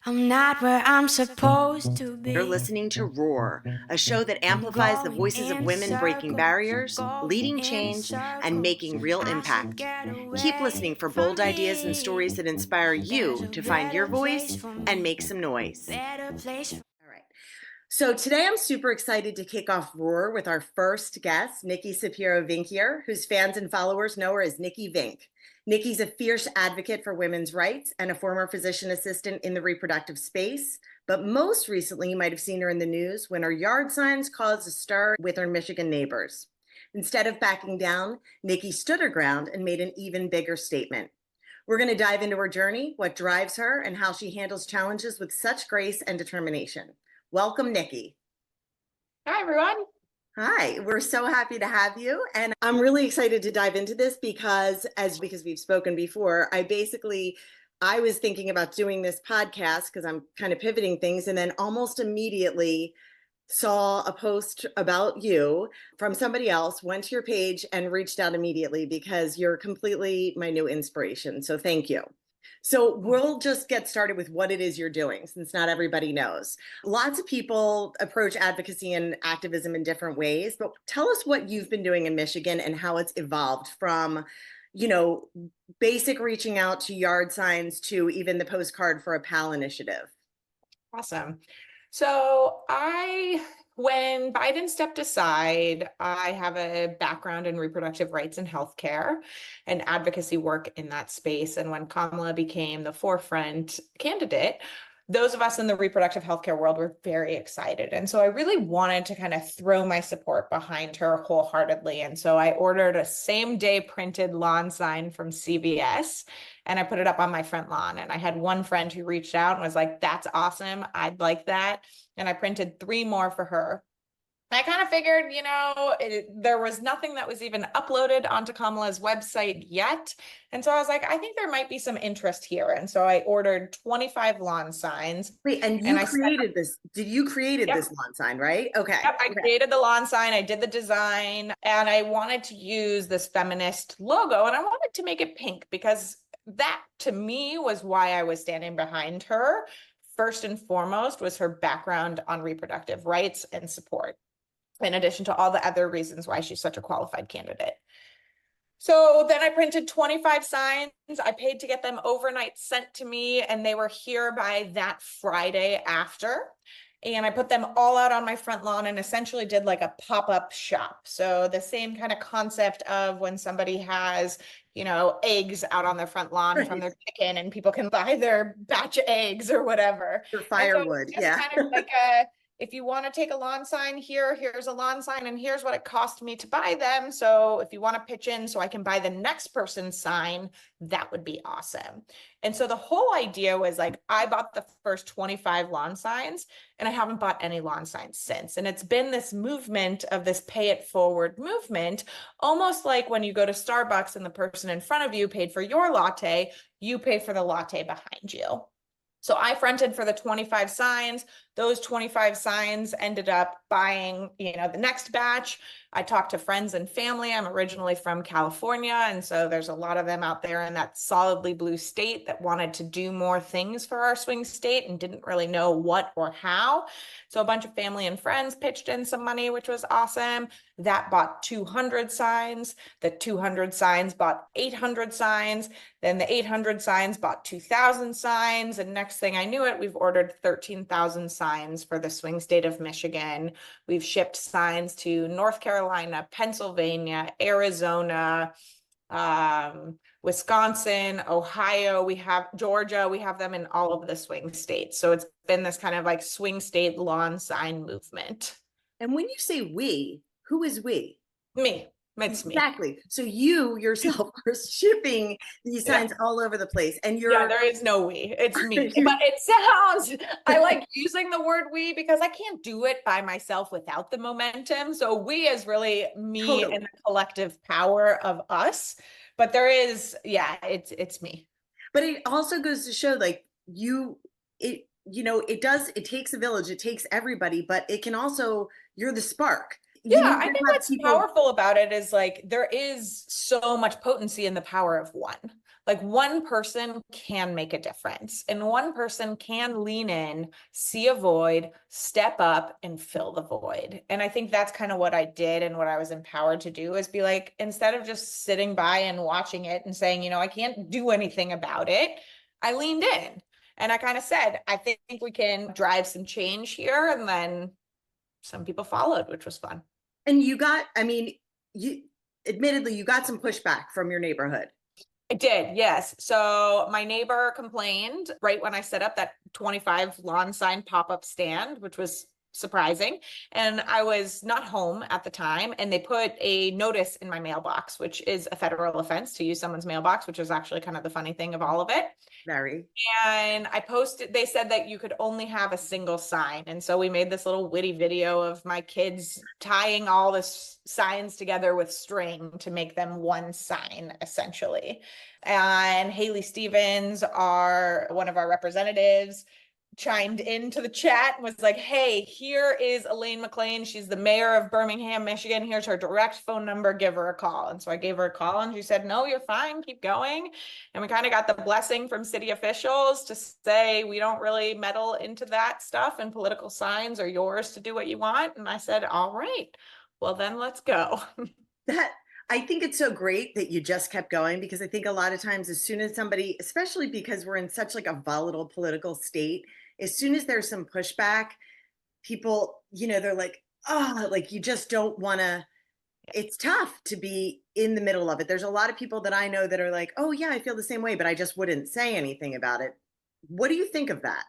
I'm not where I'm supposed to be. You're listening to Roar, a show that amplifies the voices of women breaking barriers, leading change, and making real impact. Keep listening for bold ideas and stories that inspire you to find your voice and make some noise. All right. So today I'm super excited to kick off Roar with our first guest, Nikki Vinck here, whose fans and followers know her as Nikki Vinck. Nikki's a fierce advocate for women's rights and a former physician assistant in the reproductive space. But most recently, you might have seen her in the news when her yard signs caused a stir with her Michigan neighbors. Instead of backing down, Nikki stood her ground and made an even bigger statement. We're going to dive into her journey, what drives her, and how she handles challenges with such grace and determination. Welcome, Nikki. Hi, everyone. Hi, we're so happy to have you. And I'm really excited to dive into this because we've spoken before, I was thinking about doing this podcast because I'm kind of pivoting things, and then almost immediately saw a post about you from somebody else, went to your page and reached out immediately because you're completely my new inspiration. So thank you. So we'll just get started with what it is you're doing, since not everybody knows. Lots of people approach advocacy and activism in different ways, but tell us what you've been doing in Michigan and how it's evolved from, basic reaching out to yard signs to even the postcard for a PAL initiative. Awesome. When Biden stepped aside, I have a background in reproductive rights and healthcare and advocacy work in that space. And when Kamala became the forefront candidate, those of us in the reproductive healthcare world were very excited. And so I really wanted to kind of throw my support behind her wholeheartedly. And so I ordered a same day printed lawn sign from CVS and I put it up on my front lawn. And I had one friend who reached out and was like, that's awesome. I'd like that. And I printed 3 more for her. I kind of figured, there was nothing that was even uploaded onto Kamala's website yet. And so I was like, I think there might be some interest here. And so I ordered 25 lawn signs. Wait, and you created this, you created this lawn sign, right? Okay. Yep, I created the lawn sign, I did the design, and I wanted to use this feminist logo, and I wanted to make it pink because that, to me, was why I was standing behind her. First and foremost was her background on reproductive rights and support, in addition to all the other reasons why she's such a qualified candidate. So then I printed 25 signs. I paid to get them overnight sent to me, and they were here by that Friday after. And I put them all out on my front lawn and essentially did like a pop-up shop. So the same kind of concept of when somebody has, eggs out on their front lawn from their chicken and people can buy their batch of eggs or whatever. Or firewood, yeah. Kind of like if you want to take a lawn sign, here's a lawn sign and here's what it cost me to buy them. So if you want to pitch in so I can buy the next person's sign, that would be awesome. And so the whole idea was like, I bought the first 25 lawn signs and I haven't bought any lawn signs since. And it's been this movement of this pay it forward movement, almost like when you go to Starbucks and the person in front of you paid for your latte, you pay for the latte behind you. So I fronted for the 25 signs. Those 25 signs ended up buying, the next batch. I talked to friends and family. I'm originally from California. And so there's a lot of them out there in that solidly blue state that wanted to do more things for our swing state and didn't really know what or how. So a bunch of family and friends pitched in some money, which was awesome. That bought 200 signs. The 200 signs bought 800 signs. Then the 800 signs bought 2,000 signs. And next thing I knew it, we've ordered 13,000 signs for the swing state of Michigan. We've shipped signs to North Carolina, Pennsylvania, Arizona, Wisconsin, Ohio, we have Georgia, we have them in all of the swing states. So it's been this kind of like swing state lawn sign movement. And when you say we, who is we? Me. It's me. Exactly. So you yourself are shipping these signs all over the place, and there is no we, it's me. But it sounds, I like using the word we because I can't do it by myself without the momentum. So we is really me and the collective power of us. But there is, it's me. But it also goes to show like it takes a village, it takes everybody, but it can also, you're the spark. I think what's powerful about it is like there is so much potency in the power of one. Like one person can make a difference, and one person can lean in, see a void, step up and fill the void. And I think that's kind of what I did and what I was empowered to do, is be like, instead of just sitting by and watching it and saying, you know, I can't do anything about it, I leaned in and I kind of said, I think we can drive some change here. And then some people followed, which was fun. And you got, I mean, you admittedly, you got some pushback from your neighborhood. I did, yes. So my neighbor complained right when I set up that 25 lawn sign pop-up stand, which was surprising. And I was not home at the time, and they put a notice in my mailbox, which is a federal offense to use someone's mailbox, which is actually kind of the funny thing of all of it. Very. And I posted, they said that you could only have a single sign. And so we made this little witty video of my kids tying all the signs together with string to make them one sign, essentially. And Haley Stevens, one of our representatives, chimed into the chat and was like, hey, here is Elaine McLean. She's the mayor of Birmingham, Michigan. Here's her direct phone number. Give her a call. And so I gave her a call and she said, no, you're fine. Keep going. And we kind of got the blessing from city officials to say, we don't really meddle into that stuff, and political signs are yours to do what you want. And I said, all right, well, then let's go. That I think it's so great that you just kept going, because I think a lot of times as soon as somebody, especially because we're in such like a volatile political state, as soon as there's some pushback, people, you know, they're like, oh, like you just don't want to, it's tough to be in the middle of it. There's a lot of people that I know that are like, oh yeah, I feel the same way, but I just wouldn't say anything about it. What do you think of that?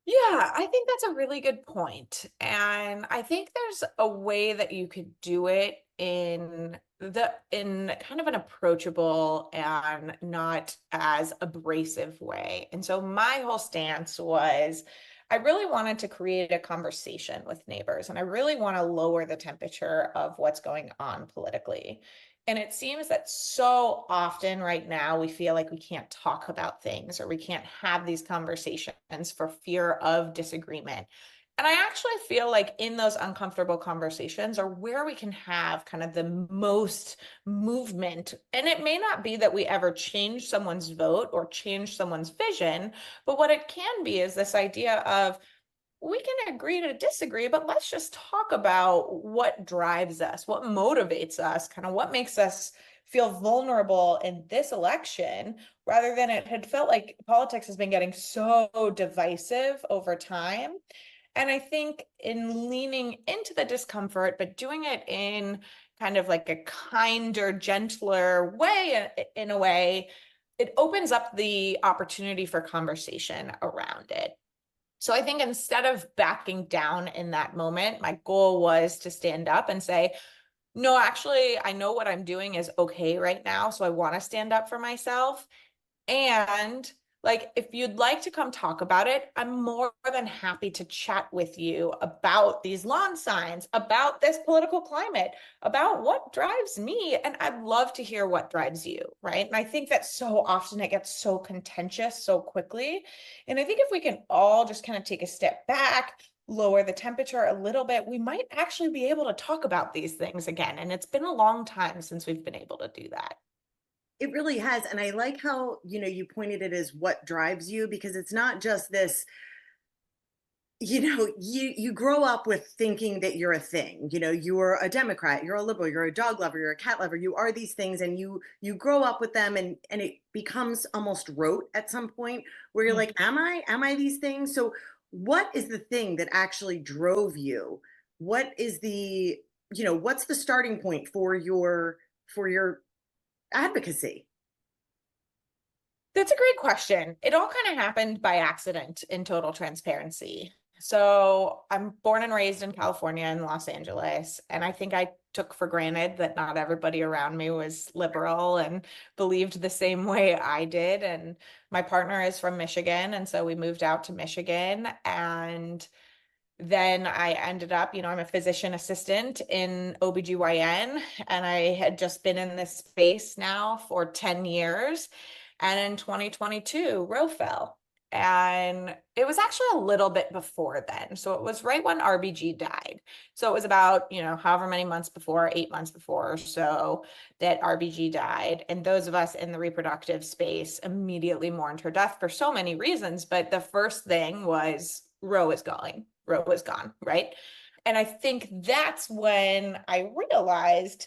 Yeah, I think that's a really good point. And I think there's a way that you could do it in kind of an approachable and not as abrasive way. And so my whole stance was, I really wanted to create a conversation with neighbors, and I really want to lower the temperature of what's going on politically. And it seems that so often right now we feel like we can't talk about things, or we can't have these conversations for fear of disagreement. And I actually feel like in those uncomfortable conversations are where we can have kind of the most movement. And it may not be that we ever change someone's vote or change someone's vision, but what it can be is this idea of, we can agree to disagree, but let's just talk about what drives us, what motivates us, kind of what makes us feel vulnerable in this election, rather than it had felt like politics has been getting so divisive over time. And I think in leaning into the discomfort, but doing it in kind of like a kinder, gentler way, in a way, it opens up the opportunity for conversation around it. So I think instead of backing down in that moment, my goal was to stand up and say, no, actually, I know what I'm doing is okay right now. So I want to stand up for myself. And like, if you'd like to come talk about it, I'm more than happy to chat with you about these lawn signs, about this political climate, about what drives me. And I'd love to hear what drives you, right? And I think that so often it gets so contentious so quickly. And I think if we can all just kind of take a step back, lower the temperature a little bit, we might actually be able to talk about these things again. And it's been a long time since we've been able to do that. It really has. And I like how, you know, you pointed it as what drives you, because it's not just this, you know, you grow up with thinking that you're a thing. You know, you're a Democrat, you're a liberal, you're a dog lover, you're a cat lover, you are these things, and you grow up with them, and it becomes almost rote at some point where you're like, am I these things? So what is the thing that actually drove you? What is the, you know, what's the starting point for your advocacy? That's a great question. It all kind of happened by accident, in total transparency. So I'm born and raised in California, in Los Angeles, and I think I took for granted that not everybody around me was liberal and believed the same way I did. And my partner is from Michigan, and so we moved out to Michigan. And then I ended up, you know, I'm a physician assistant in OBGYN, and I had just been in this space now for 10 years. And in 2022, Roe fell. And it was actually a little bit before then. So it was right when RBG died. So it was about, however many months before, 8 months before or so, that RBG died. And those of us in the reproductive space immediately mourned her death for so many reasons. But the first thing was Roe is going. Roe was gone, right? And I think that's when I realized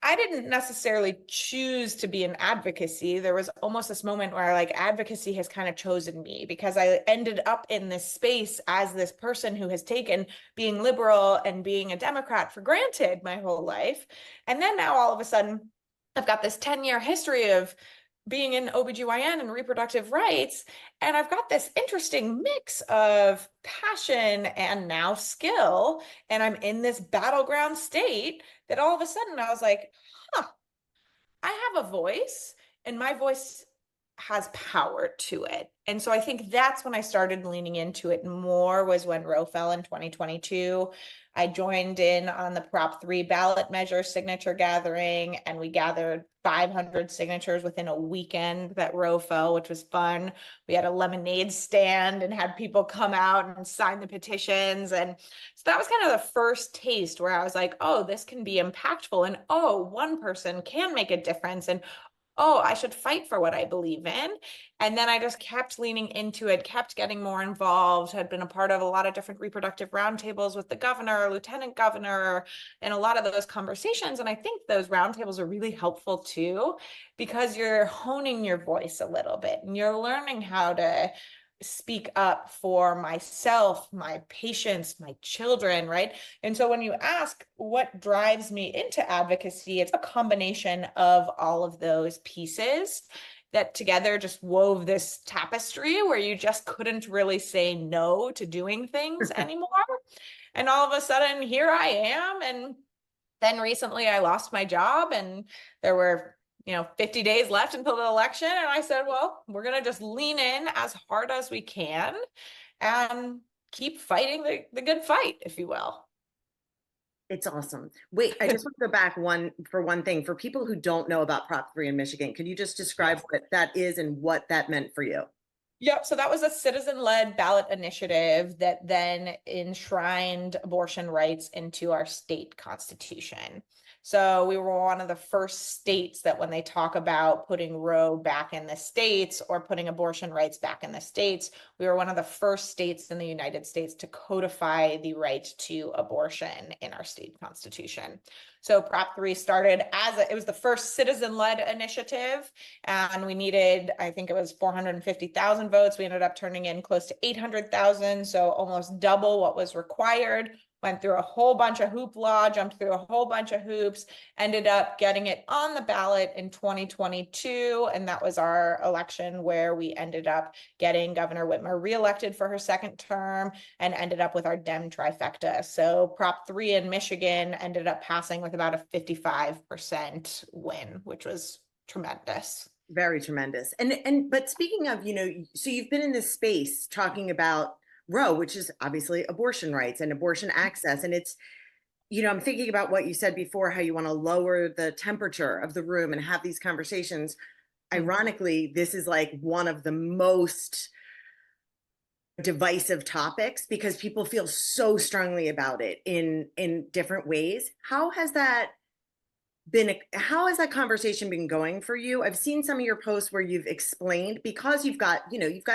I didn't necessarily choose to be in advocacy. There was almost this moment where like advocacy has kind of chosen me because I ended up in this space as this person who has taken being liberal and being a Democrat for granted my whole life. And then now all of a sudden, I've got this 10-year history of being in OBGYN and reproductive rights. And I've got this interesting mix of passion and now skill. And I'm in this battleground state that all of a sudden I was like, huh, I have a voice and my voice has power to it. And so I think that's when I started leaning into it more was when Roe fell in 2022. I joined in on the Prop 3 ballot measure signature gathering, and we gathered 500 signatures within a weekend that Roe fell, which was fun. We had a lemonade stand and had people come out and sign the petitions. And so that was kind of the first taste where I was like, oh, this can be impactful. And oh, one person can make a difference. And oh, I should fight for what I believe in. And then I just kept leaning into it, kept getting more involved, had been a part of a lot of different reproductive roundtables with the governor, lieutenant governor, and a lot of those conversations. And I think those roundtables are really helpful too, because you're honing your voice a little bit and you're learning how to speak up for myself, my patients, my children, right? And so when you ask what drives me into advocacy, it's a combination of all of those pieces that together just wove this tapestry where you just couldn't really say no to doing things anymore. And all of a sudden, here I am. And then recently I lost my job and there were 50 days left until the election. And I said, well, we're going to just lean in as hard as we can and keep fighting the good fight, if you will. It's awesome. Wait, I just want to go back one thing. For people who don't know about Prop 3 in Michigan, could you just describe what that is and what that meant for you? Yep. So that was a citizen-led ballot initiative that then enshrined abortion rights into our state constitution. So we were one of the first states that when they talk about putting Roe back in the states or putting abortion rights back in the states, we were one of the first states in the United States to codify the right to abortion in our state constitution. So Prop 3 started it was the first citizen-led initiative, and we needed, I think it was 450,000 votes. We ended up turning in close to 800,000, so almost double what was required. Went through a whole bunch of hoopla, jumped through a whole bunch of hoops, ended up getting it on the ballot in 2022. And that was our election where we ended up getting Governor Whitmer reelected for her second term and ended up with our Dem trifecta. So Prop 3 in Michigan ended up passing with about a 55% win, which was tremendous. Very tremendous. But speaking of, so you've been in this space talking about Roe, which is obviously abortion rights and abortion access. And it's, I'm thinking about what you said before, how you want to lower the temperature of the room and have these conversations. Ironically, this is like one of the most divisive topics because people feel so strongly about it in different ways. How has that conversation been going for you? I've seen some of your posts where you've explained, because you've got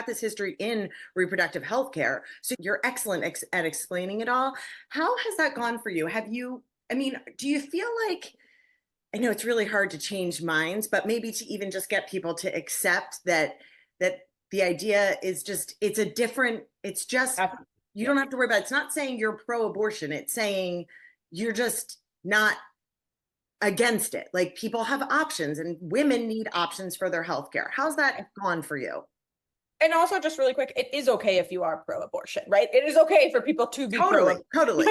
this history in reproductive health care, so you're excellent at explaining it all. How has that gone for you? Do you feel like, I know it's really hard to change minds, but maybe to even just get people to accept that the idea is just, you don't have to worry about it. It's not saying you're pro-abortion. It's saying you're just not against it. Like, people have options and women need options for their healthcare. How's that gone for you? And also, just really quick, it is okay if you are pro-abortion, right? It is okay for people to be pro-abortion. Totally.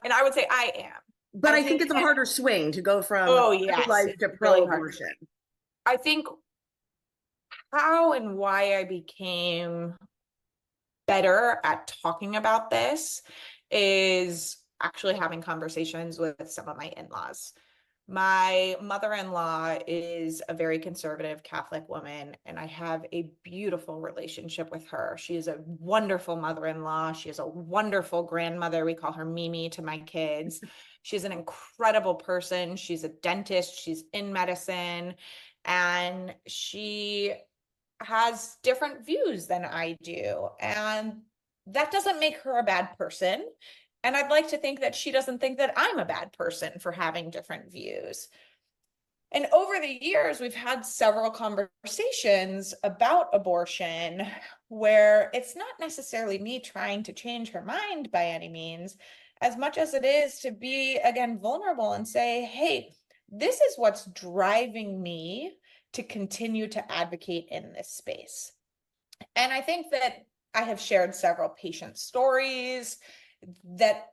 And I would say I am. But I think it's a harder swing to go from life to pro-abortion. I think how and why I became better at talking about this is actually having conversations with some of my in-laws. My mother-in-law is a very conservative Catholic woman, and I have a beautiful relationship with her. She is a wonderful mother-in-law. She is a wonderful grandmother. We call her Mimi to my kids. She's an incredible person. She's a dentist. She's in medicine, and she has different views than I do. And that doesn't make her a bad person. And I'd like to think that she doesn't think that I'm a bad person for having different views. And over the years, we've had several conversations about abortion where it's not necessarily me trying to change her mind by any means, as much as it is to be, again, vulnerable and say, hey, this is what's driving me to continue to advocate in this space. And I think that I have shared several patient stories that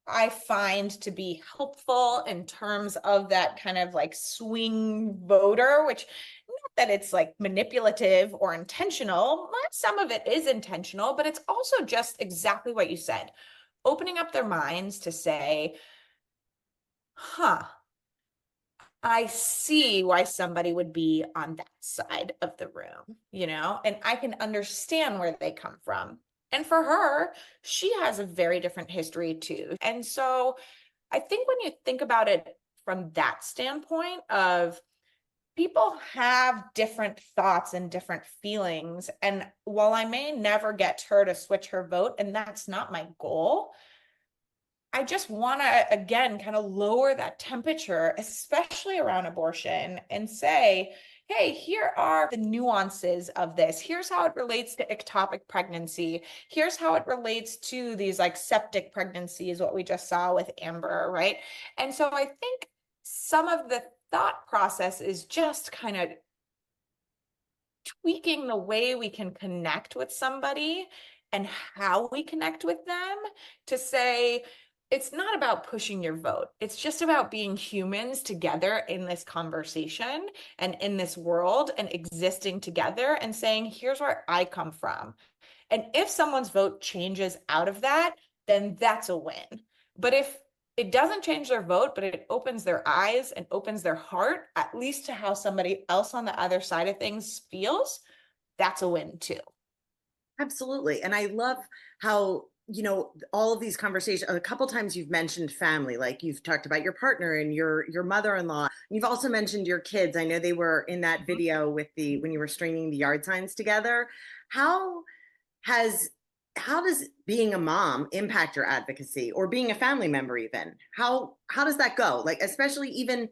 I find to be helpful in terms of that kind of like swing voter, which not that it's like manipulative or intentional. Some of it is intentional, but it's also just exactly what you said, opening up their minds to say, huh, I see why somebody would be on that side of the room, and I can understand where they come from. And for her, she has a very different history too. And so I think when you think about it from that standpoint of people have different thoughts and different feelings, and while I may never get her to switch her vote, and that's not my goal, I just want to, again, kind of lower that temperature, especially around abortion, and say, hey, here are the nuances of this. Here's how it relates to ectopic pregnancy. Here's how it relates to these like septic pregnancies, what we just saw with Amber, right? And so I think some of the thought process is just kind of tweaking the way we can connect with somebody and how we connect with them to say, it's not about pushing your vote. It's just about being humans together in this conversation and in this world and existing together and saying, here's where I come from. And if someone's vote changes out of that, then that's a win. But if it doesn't change their vote, but it opens their eyes and opens their heart, at least to how somebody else on the other side of things feels, that's a win too. Absolutely. And I love how, all of these conversations, a couple times you've mentioned family, like you've talked about your partner and your mother-in-law. You've also mentioned your kids. I know they were in that video with when you were stringing the yard signs together. How has how does being a mom impact your advocacy, or being a family member even? How does that go? Like, especially even,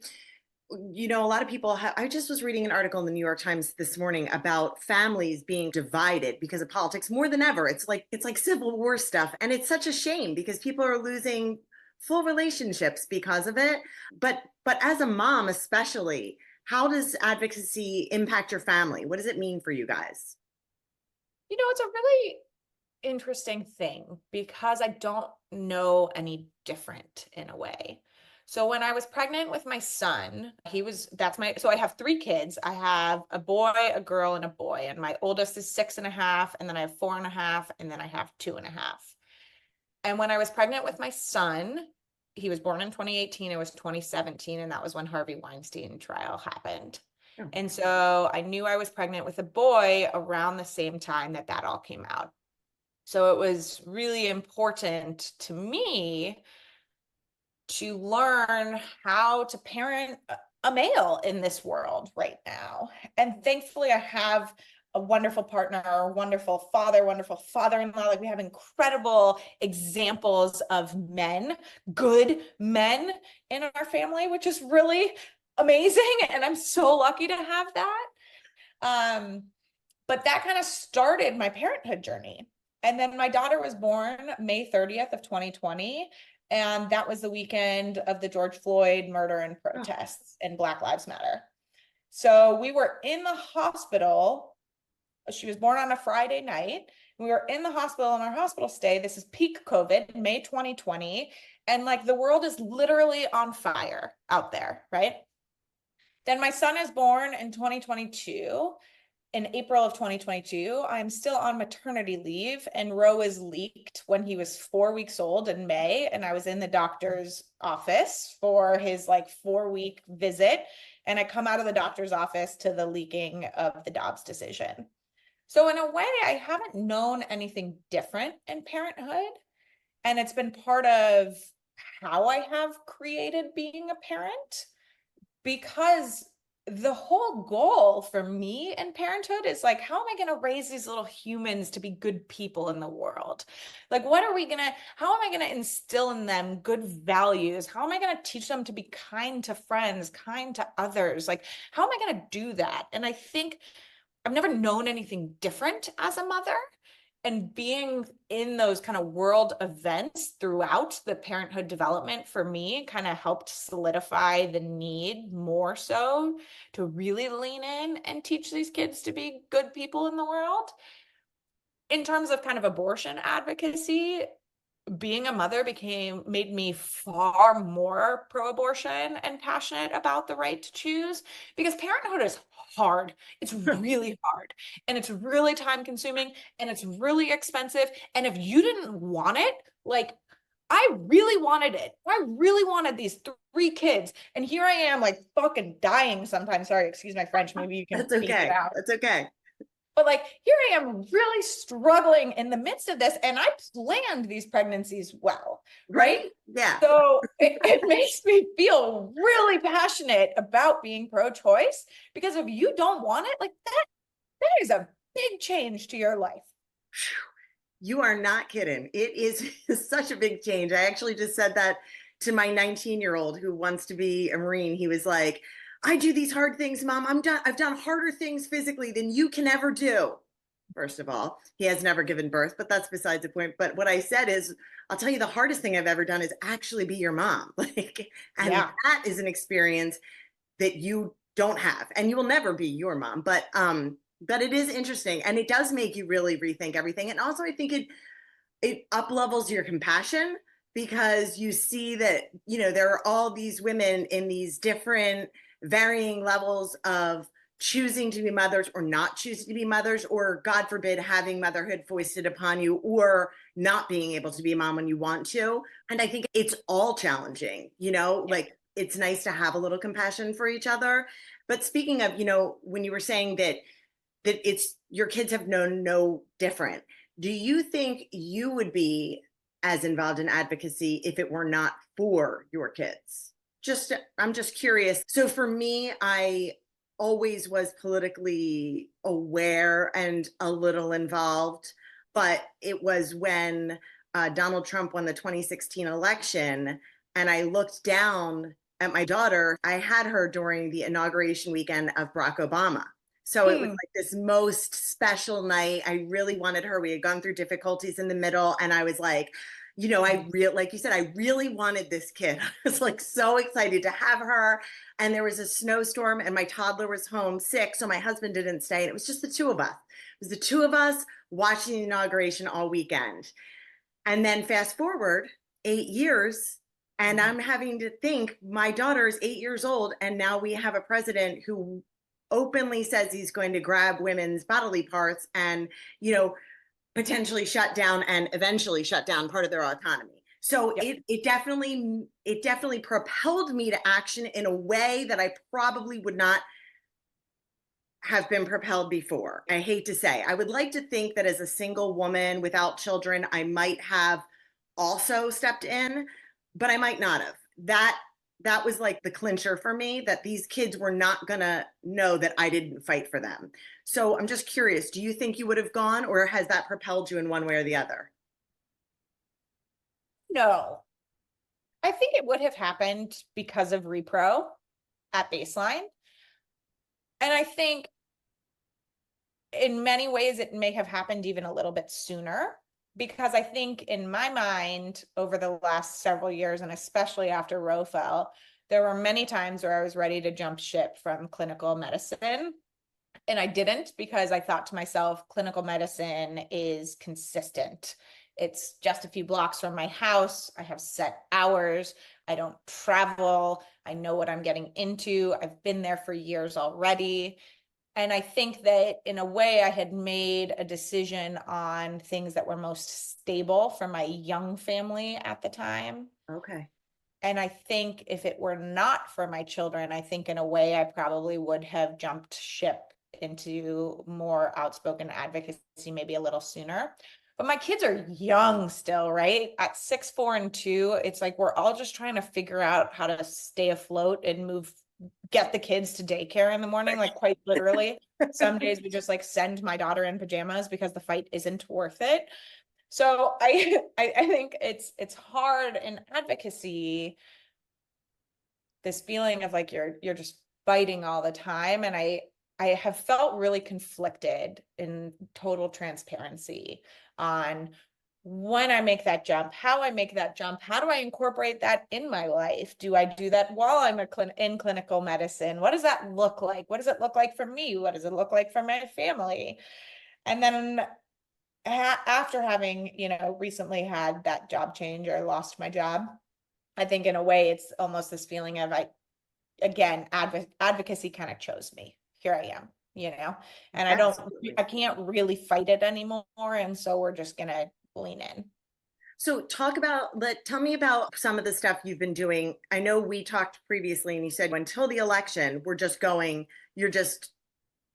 a lot of people I just was reading an article in the New York Times this morning about families being divided because of politics more than ever. It's like Civil War stuff, and it's such a shame because people are losing full relationships because of it. But as a mom especially, how does advocacy impact your family? What does it mean for you guys? It's a really interesting thing because I don't know any different in a way. So when I was pregnant with my son, so I have three kids. I have a boy, a girl, and a boy. And my oldest is 6.5, and then I have 4.5, and then I have 2.5. And when I was pregnant with my son, he was born in 2018, it was 2017, and that was when Harvey Weinstein trial happened. Oh. And so I knew I was pregnant with a boy around the same time that all came out. So it was really important to me to learn how to parent a male in this world right now. And thankfully, I have a wonderful partner, a wonderful father-in-law. Like, we have incredible examples of men, good men in our family, which is really amazing. And I'm so lucky to have that. But that kind of started my parenthood journey. And then my daughter was born May 30th of 2020. And that was the weekend of the George Floyd murder and protests and Black Lives Matter. So we were in the hospital. She was born on a Friday night. We were in the hospital in our hospital stay. This is peak COVID, May 2020. And like, the world is literally on fire out there, right? Then my son is born in 2022. in April of 2022, I'm still on maternity leave, and Roe was leaked when he was 4 weeks old in May. And I was in the doctor's office for his like 4-week visit. And I come out of the doctor's office to the leaking of the Dobbs decision. So in a way, I haven't known anything different in parenthood. And it's been part of how I have created being a parent, because the whole goal for me in parenthood is like, how am I going to raise these little humans to be good people in the world? Like, how am I going to instill in them good values? How am I going to teach them to be kind to friends, kind to others? Like, how am I going to do that? And I think I've never known anything different as a mother. And being in those kind of world events throughout the parenthood development for me kind of helped solidify the need more so to really lean in and teach these kids to be good people in the world. In terms of kind of abortion advocacy, being a mother made me far more pro-abortion and passionate about the right to choose, because parenthood is hard. It's really hard, and it's really time consuming, and it's really expensive. And if you didn't want it, like I really wanted it. I really wanted these 3 kids. And here I am like fucking dying sometimes. Sorry, excuse my French. Maybe you can That's beep it okay. out. That's okay. But like, here I am really struggling in the midst of this, and I planned these pregnancies well, right? Yeah. So it makes me feel really passionate about being pro-choice, because if you don't want it, like that is a big change to your life. You are not kidding. It is such a big change. I actually just said that to my 19-year-old who wants to be a Marine. He was like, I do these hard things, Mom. I've done harder things physically than you can ever do. First of all, he has never given birth, but that's besides the point. But what I said is, I'll tell you, the hardest thing I've ever done is actually be your mom. And Yeah. that is an experience that you don't have, and you will never be your mom. But it is interesting, and it does make you really rethink everything. And also, I think it up levels your compassion, because you see that, there are all these women in these different varying levels of choosing to be mothers or not choosing to be mothers, or God forbid, having motherhood foisted upon you, or not being able to be a mom when you want to. And I think it's all challenging, like it's nice to have a little compassion for each other. But speaking of, when you were saying that it's your kids have known no different, do you think you would be as involved in advocacy if it were not for your kids? I'm just curious. So for me, I always was politically aware and a little involved, but it was when Donald Trump won the 2016 election, and I looked down at my daughter. I had her during the inauguration weekend of Barack Obama. So it was like this most special night. I really wanted her. We had gone through difficulties in the middle, and I was like, like you said, I really wanted this kid. I was like so excited to have her. And there was a snowstorm, and my toddler was home sick, so my husband didn't stay. And it was just the two of us. It was the two of us watching the inauguration all weekend. And then fast forward 8 years, and I'm having to think, my daughter is 8 years old, and now we have a president who openly says he's going to grab women's bodily parts and, potentially shut down and eventually shut down part of their autonomy. So yep. it definitely propelled me to action in a way that I probably would not have been propelled before. I hate to say. I would like to think that as a single woman without children, I might have also stepped in, but I might not have. That was like the clincher for me, that these kids were not gonna know that I didn't fight for them. So I'm just curious, do you think you would have gone, or has that propelled you in one way or the other? No, I think it would have happened because of Repro at baseline. And I think in many ways it may have happened even a little bit sooner, because I think in my mind over the last several years, and especially after Roe fell, there were many times where I was ready to jump ship from clinical medicine. And I didn't, because I thought to myself, clinical medicine is consistent. It's just a few blocks from my house. I have set hours. I don't travel. I know what I'm getting into. I've been there for years already. And I think that in a way I had made a decision on things that were most stable for my young family at the time. Okay. And I think if it were not for my children, I think in a way I probably would have jumped ship into more outspoken advocacy maybe a little sooner. But my kids are young still, right? At 6, 4, and 2, it's like we're all just trying to figure out how to stay afloat and get the kids to daycare in the morning, like quite literally. Some days we just like send my daughter in pajamas because the fight isn't worth it. So I think it's hard in advocacy, this feeling of like you're just fighting all the time. And I have felt really conflicted in total transparency on when I make that jump, how I make that jump, how do I incorporate that in my life? Do I do that while I'm in clinical medicine? What does that look like? What does it look like for me? What does it look like for my family? And then after having, recently had that job change or lost my job, I think in a way it's almost this feeling of again, advocacy kind of chose me. Here I am, and Absolutely. I can't really fight it anymore. And so we're just going to lean in. So tell me about some of the stuff you've been doing. I know we talked previously and you said until the election, you're just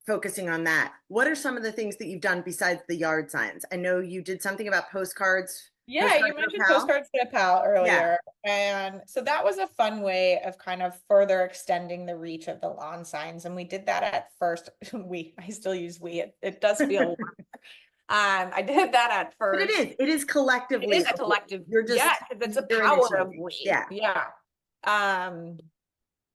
focusing on that. What are some of the things that you've done besides the yard signs? I know you did something about postcards. Yeah, you mentioned postcards to a pal earlier. Yeah. And so that was a fun way of kind of further extending the reach of the lawn signs. And we did that at first. I still use we. It does feel I did that at first. But it is collectively. It is a collective. You're just, yeah, it's a power of we. Yeah. Yeah.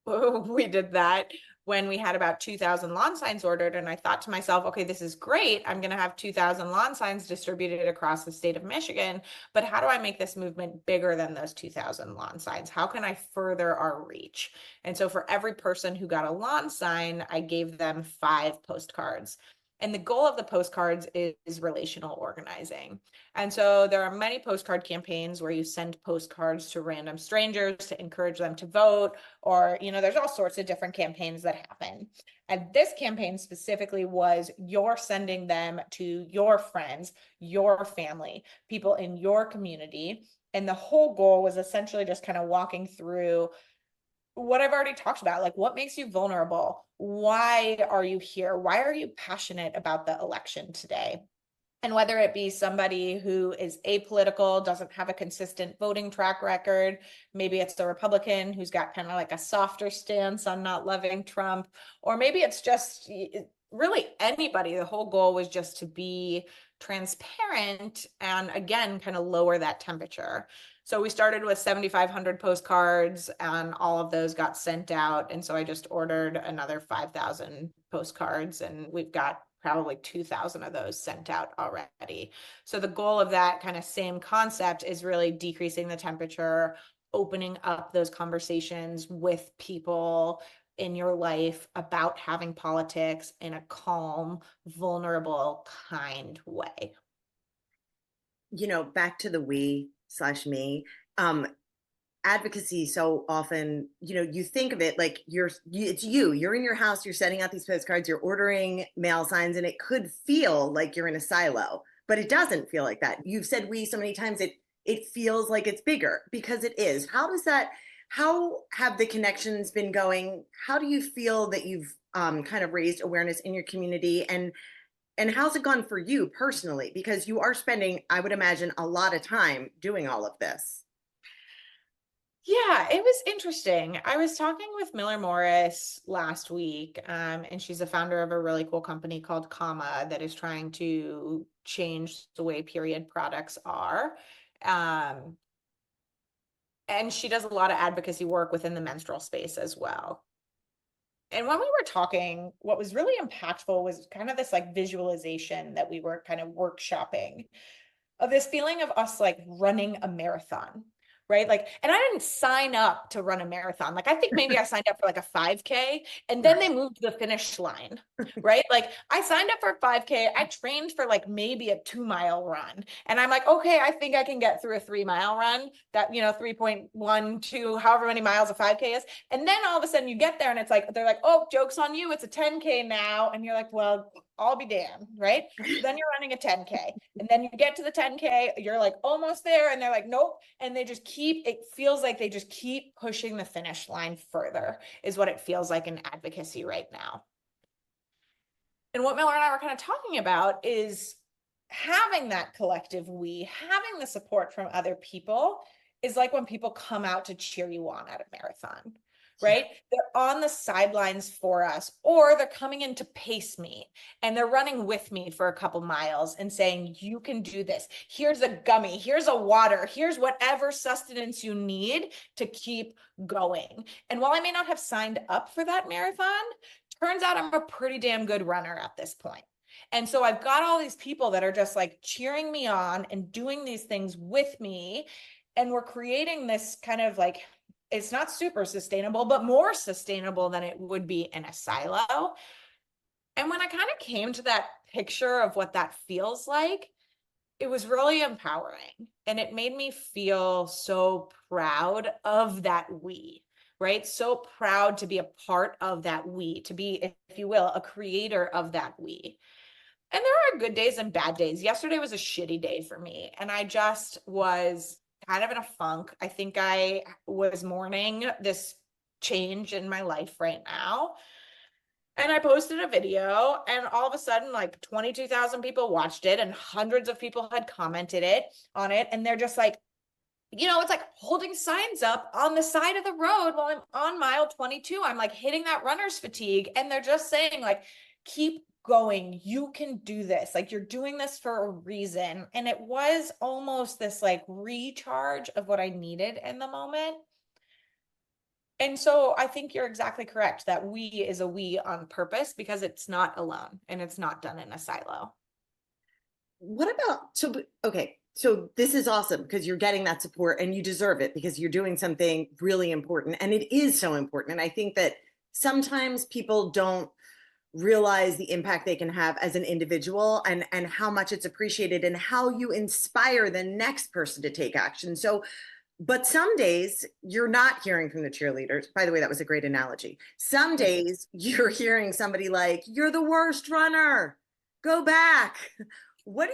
We did that when we had about 2,000 lawn signs ordered. And I thought to myself, okay, this is great. I'm going to have 2,000 lawn signs distributed across the state of Michigan. But how do I make this movement bigger than those 2,000 lawn signs? How can I further our reach? And so for every person who got a lawn sign, I gave them 5 postcards. And the goal of the postcards is relational organizing. And so there are many postcard campaigns where you send postcards to random strangers to encourage them to vote, or, there's all sorts of different campaigns that happen. And this campaign specifically was you're sending them to your friends, your family, people in your community. And the whole goal was essentially just kind of walking through what I've already talked about, like what makes you vulnerable? Why are you here? Why are you passionate about the election today? And whether it be somebody who is apolitical, doesn't have a consistent voting track record, maybe it's the Republican who's got kind of like a softer stance on not loving Trump, or maybe it's just really anybody. The whole goal was just to be transparent and again, kind of lower that temperature. So we started with 7,500 postcards and all of those got sent out. And so I just ordered another 5,000 postcards and we've got probably 2,000 of those sent out already. So the goal of that kind of same concept is really decreasing the temperature, opening up those conversations with people in your life about having politics in a calm, vulnerable, kind way. Back to the we/me, advocacy so often, you think of it like you're in your house, you're sending out these postcards, you're ordering mail signs, and it could feel like you're in a silo, but it doesn't feel like that. You've said we so many times, it feels like it's bigger because it is. How have the connections been going? How do you feel that you've kind of raised awareness in your community, and how's it gone for you personally? Because you are spending, I would imagine, a lot of time doing all of this. Yeah, it was interesting. I was talking with Miller Morris last week, and she's a founder of a really cool company called Comma that is trying to change the way period products are. And she does a lot of advocacy work within the menstrual space as well. And when we were talking, what was really impactful was kind of this like visualization that we were kind of workshopping of this feeling of us like running a marathon. right? Like, and I didn't sign up to run a marathon. Like, I think maybe I signed up for like a 5K and then they moved the finish line, right? Like, I signed up for a 5K. I trained for like maybe a 2 mile run. And I'm like, okay, I think I can get through a 3 mile run that, 3.12, however many miles a 5K is. And then all of a sudden you get there and it's like, they're like, oh, joke's on you. It's a 10K now. And you're like, well, I'll be damned, right? So then you're running a 10K and then you get to the 10K, you're like almost there. And they're like, nope. And they just it feels like they just keep pushing the finish line further is what it feels like in advocacy right now. And what Miller and I were kind of talking about is having that collective having the support from other people is like when people come out to cheer you on at a marathon, right? They're on the sidelines for us, or they're coming in to pace me and they're running with me for a couple miles and saying, you can do this. Here's a gummy, here's a water, here's whatever sustenance you need to keep going. And while I may not have signed up for that marathon, turns out I'm a pretty damn good runner at this point. And so I've got all these people that are just like cheering me on and doing these things with me. And we're creating this kind of like, it's not super sustainable, but more sustainable than it would be in a silo. And when I kind of came to that picture of what that feels like, it was really empowering. And it made me feel so proud of that right? So proud to be a part of that to be, if you will, a creator of that And there are good days and bad days. Yesterday was a shitty day for me. And I just was kind of in a funk. I think I was mourning this change in my life right now. And I posted a video and all of a sudden like 22,000 people watched it and hundreds of people had commented on it. And they're just like, it's like holding signs up on the side of the road while I'm on mile 22. I'm like hitting that runner's fatigue. And they're just saying like, keep going. You can do this. Like you're doing this for a reason. And it was almost this like recharge of what I needed in the moment. And so I think you're exactly correct that is a on purpose because it's not alone and it's not done in a silo. What about, okay, so this is awesome because you're getting that support and you deserve it because you're doing something really important. And it is so important. And I think that sometimes people don't realize the impact they can have as an individual and how much it's appreciated and how you inspire the next person to take action. So, but some days you're not hearing from the cheerleaders. By the way, that was a great analogy. Some days you're hearing somebody like, you're the worst runner, go back. What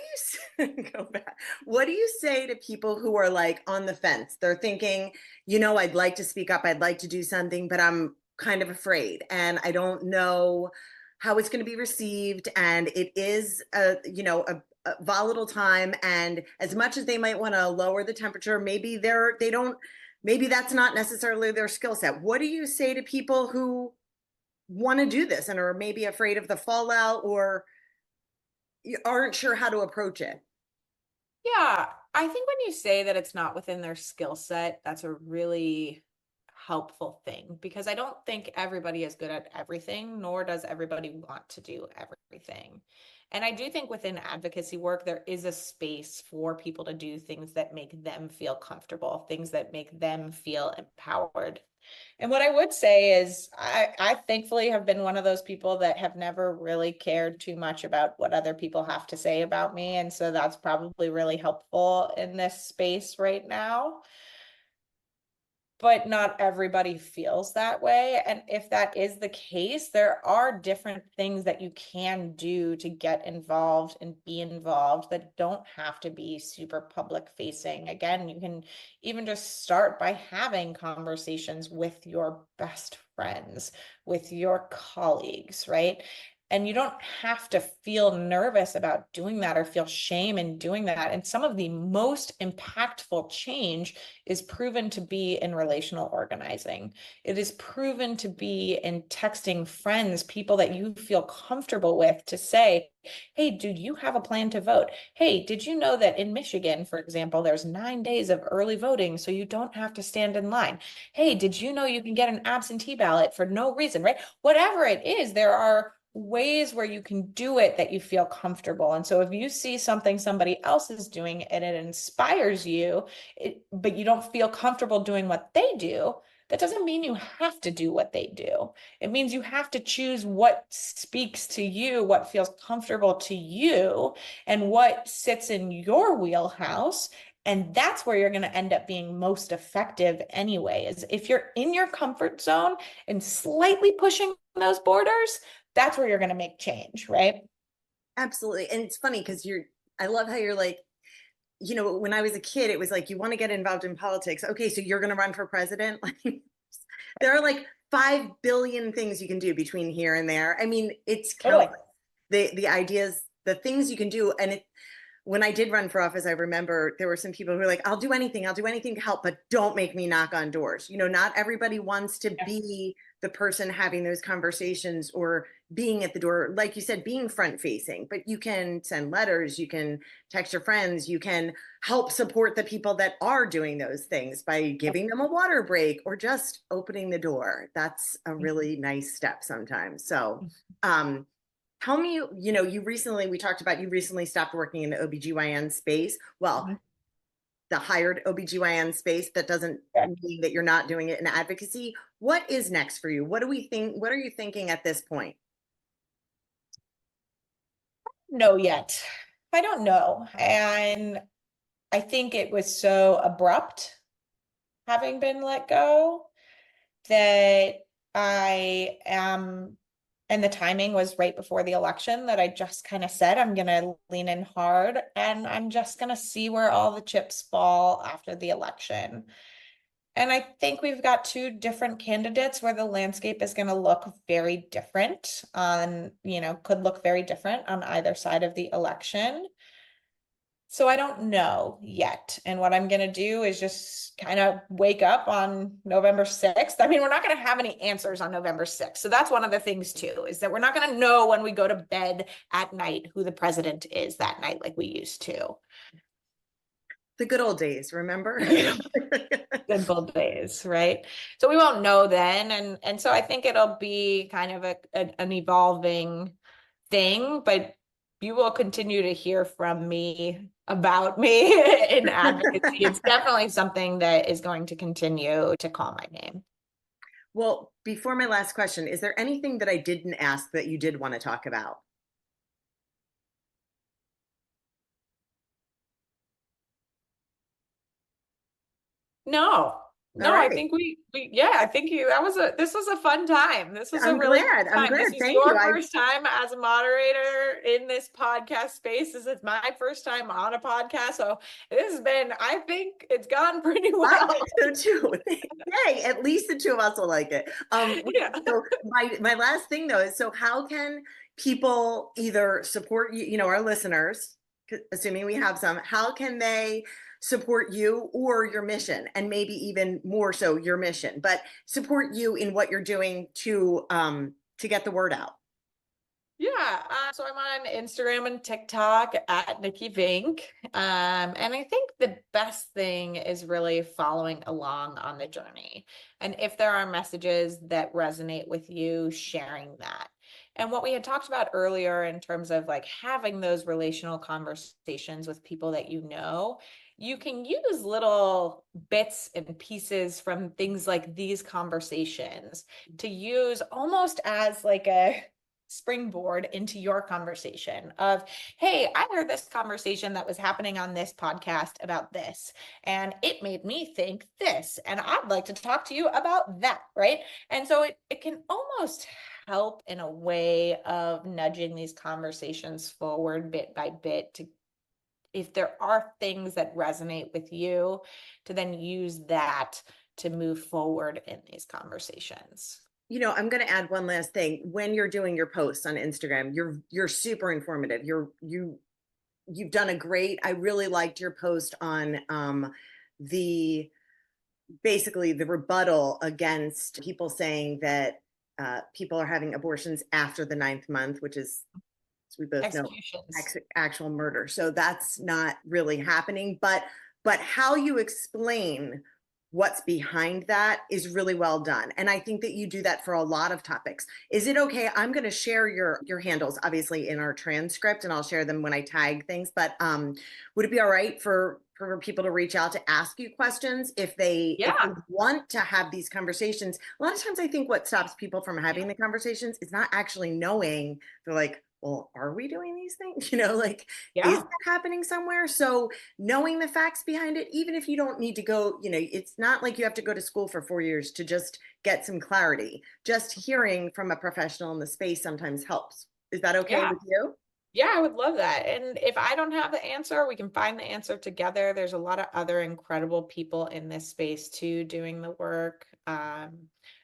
do you go back? What do you say to people who are like on the fence? They're thinking, I'd like to speak up, I'd like to do something, but I'm kind of afraid and I don't know how it's going to be received. And it is a volatile time. And as much as they might want to lower the temperature, maybe maybe that's not necessarily their skill set. What do you say to people who want to do this and are maybe afraid of the fallout or aren't sure how to approach it? Yeah, I think when you say that it's not within their skill set, that's a really helpful thing because I don't think everybody is good at everything, nor does everybody want to do everything. And I do think within advocacy work, there is a space for people to do things that make them feel comfortable, things that make them feel empowered. And what I would say is I thankfully have been one of those people that have never really cared too much about what other people have to say about me. And so that's probably really helpful in this space right now. But not everybody feels that way. And if that is the case, there are different things that you can do to get involved and be involved that don't have to be super public facing. Again, you can even just start by having conversations with your best friends, with your colleagues, right? And you don't have to feel nervous about doing that or feel shame in doing that. And some of the most impactful change is proven to be in relational organizing. It is proven to be in texting friends, people that you feel comfortable with to say, hey, do you have a plan to vote? Hey, did you know that in Michigan, for example, there's 9 days of early voting, so you don't have to stand in line? Hey, did you know you can get an absentee ballot for no reason, right? Whatever it is, there are ways where you can do it that you feel comfortable. And so if you see something somebody else is doing and it inspires you, but you don't feel comfortable doing what they do, that doesn't mean you have to do what they do. It means you have to choose what speaks to you, what feels comfortable to you, and what sits in your wheelhouse. And that's where you're going to end up being most effective anyway, is if you're in your comfort zone and slightly pushing those borders, that's where you're going to make change, right? Absolutely. And it's funny because I love how you're like, when I was a kid, it was like, you want to get involved in politics. Okay, so you're going to run for president? Like, there are like 5 billion things you can do between here and there. I mean, it's countless. The ideas, the things you can do. And when I did run for office, I remember there were some people who were like, I'll do anything to help, but don't make me knock on doors. Not everybody wants to be the person having those conversations or being at the door, like you said, being front facing, but you can send letters, you can text your friends, you can help support the people that are doing those things by giving them a water break or just opening the door. That's a really nice step sometimes. So, tell me, we talked about you recently stopped working in the OBGYN space. Well, the hired OBGYN space. That doesn't mean that you're not doing it in advocacy. What is next for you? What are you thinking at this point? No, yet. I don't know. And I think it was so abrupt having been let go that I am, and the timing was right before the election, that I just kind of said, I'm going to lean in hard and I'm just going to see where all the chips fall after the election. And I think we've got two different candidates where the landscape is going to look very different could look very different on either side of the election. So I don't know yet. And what I'm going to do is just kind of wake up on November 6th. I mean, we're not going to have any answers on November 6th. So that's one of the things too, is that we're not going to know when we go to bed at night who the president is that night like we used to. The good old days, remember? Good old days, right? So we won't know then. And so I think it'll be kind of an evolving thing, but you will continue to hear from me about me in advocacy. It's definitely something that is going to continue to call my name. Well, before my last question, is there anything that I didn't ask that you did want to talk about? No, All I right. think I think this was a fun time. This was a I'm really glad. fun I'm time. This glad. is Thank you. your first time as a moderator in this podcast space. This is my first time on a podcast. So I think it's gone pretty well. I think so too. Yay, at least the two of us will like it. Yeah. So my last thing though is, so how can people either support you, our listeners, assuming we have some, how can they support you or your mission, and maybe even more so your mission, but support you in what you're doing to get the word out? Yeah, so I'm on Instagram and TikTok at Nikki Vinck. And I think the best thing is really following along on the journey. And if there are messages that resonate with you, sharing that. And what we had talked about earlier in terms of like having those relational conversations with people that you know, you can use little bits and pieces from things like these conversations to use almost as like a springboard into your conversation of, hey, I heard this conversation that was happening on this podcast about this, and it made me think this, and I'd like to talk to you about that, right? And so it can almost help in a way of nudging these conversations forward bit by bit, to if there are things that resonate with you, to then use that to move forward in these conversations. I'm going to add one last thing. When you're doing your posts on Instagram, you're super informative. You've done a great. I really liked your post on basically the rebuttal against people saying that people are having abortions after the 9th month, which is, as we both know, actual murder. So that's not really happening. But how you explain what's behind that is really well done. And I think that you do that for a lot of topics. Is it okay? I'm going to share your handles, obviously, in our transcript, and I'll share them when I tag things. But would it be all right for people to reach out to ask you questions if they want to have these conversations? A lot of times I think what stops people from having the conversations is not actually knowing. They're like, well, are we doing these things? Like, is that happening somewhere? So knowing the facts behind it, even if you don't need to go, it's not like you have to go to school for 4 years to just get some clarity. Just hearing from a professional in the space sometimes helps. Is that okay with you? Yeah, I would love that. And if I don't have the answer, we can find the answer together. There's a lot of other incredible people in this space too, doing the work.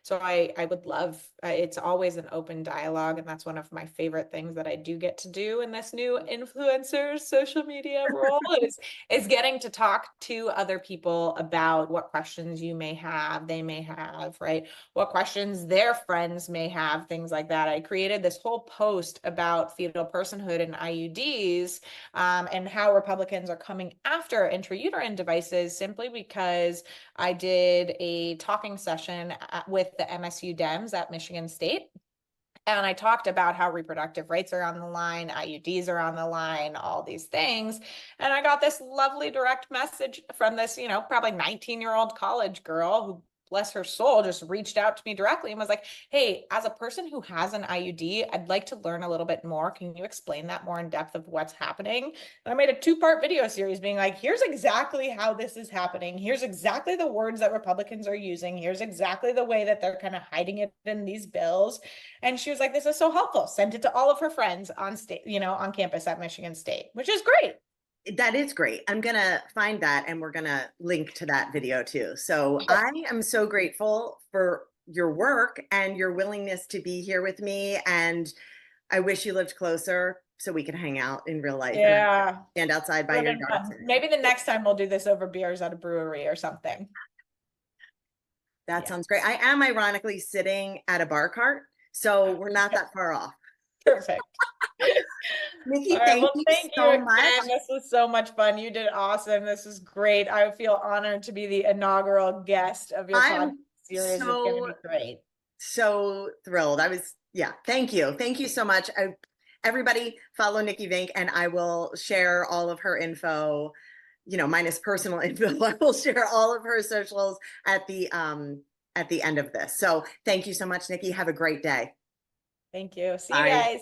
So I would love, it's always an open dialogue. And that's one of my favorite things that I do get to do in this new influencer social media role is getting to talk to other people about what questions you may have, they may have, right? What questions their friends may have, things like that. I created this whole post about fetal personhood and IUDs, and how Republicans are coming after intrauterine devices simply because I did a talking session with the MSU Dems at Michigan State. And I talked about how reproductive rights are on the line, IUDs are on the line, all these things. And I got this lovely direct message from this, probably 19-year-old college girl who, bless her soul, just reached out to me directly and was like, hey, as a person who has an IUD, I'd like to learn a little bit more. Can you explain that more in depth of what's happening? And I made a 2-part video series being like, here's exactly how this is happening. Here's exactly the words that Republicans are using. Here's exactly the way that they're kind of hiding it in these bills. And she was like, this is so helpful. Sent it to all of her friends on on campus at Michigan State, which is great. That is great. I'm going to find that and we're going to link to that video too. So I am so grateful for your work and your willingness to be here with me. And I wish you lived closer so we could hang out in real life. Yeah. And stand outside by your yard. Maybe the next time we'll do this over beers at a brewery or something. That sounds great. I am ironically sitting at a bar cart, so we're not that far off. Perfect. Nikki, thank you so much. This was so much fun. You did awesome. This is great. I feel honored to be the inaugural guest of your podcast series. It's going to be great. So thrilled. Thank you. Thank you so much. Everybody follow Nikki Vinck, and I will share all of her info, minus personal info. I will share all of her socials at the end of this. So thank you so much, Nikki. Have a great day. Thank you. See you guys.